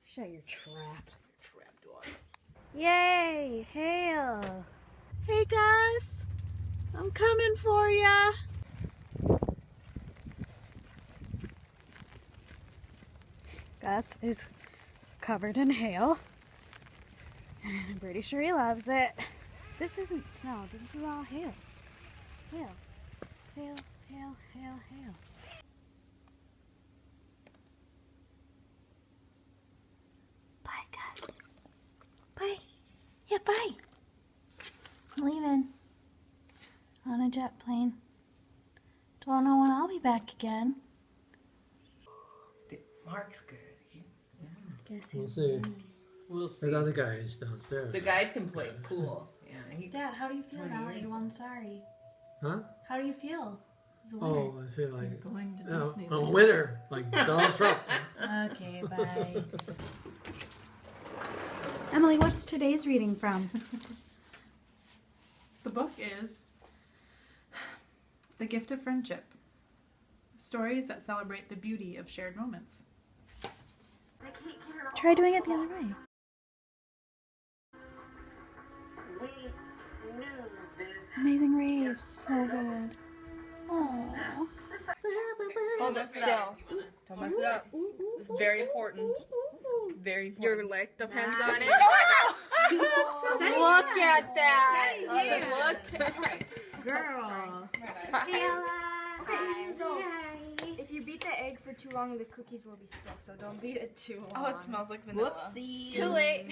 Shut your trap. Trap dog. Yay! Hail! Hey Gus, I'm coming for ya. Gus is covered in hail. And I'm pretty sure he loves it. This isn't snow, this is all hail. Hail. Hail, hail, hail, hail. Bye, Gus. Bye. Yeah, bye. I'm leaving. On a jet plane. Don't know when I'll be back again. Mark's good. Guess We'll see. We'll see. There's other guys downstairs. The guys can play pool. Yeah, Dad, how do you feel 20 now that years you won Sorry? Huh? How do you feel as a winner? Oh, I feel like going to I'm a winner, like Donald Trump. Okay, bye. Emily, what's today's reading from? The book is The Gift of Friendship. Stories that celebrate the beauty of shared moments. Try doing it the other way. Amazing Race, so good. Aww. Hold it still. Don't mess it up. It's very important. Very important. Your leg depends on it. Look at that. Look. Girl. Okay, so if you beat the egg for too long, the cookies will be stuck. So don't beat it too long. Oh, it smells like vanilla. Whoopsie. Too late.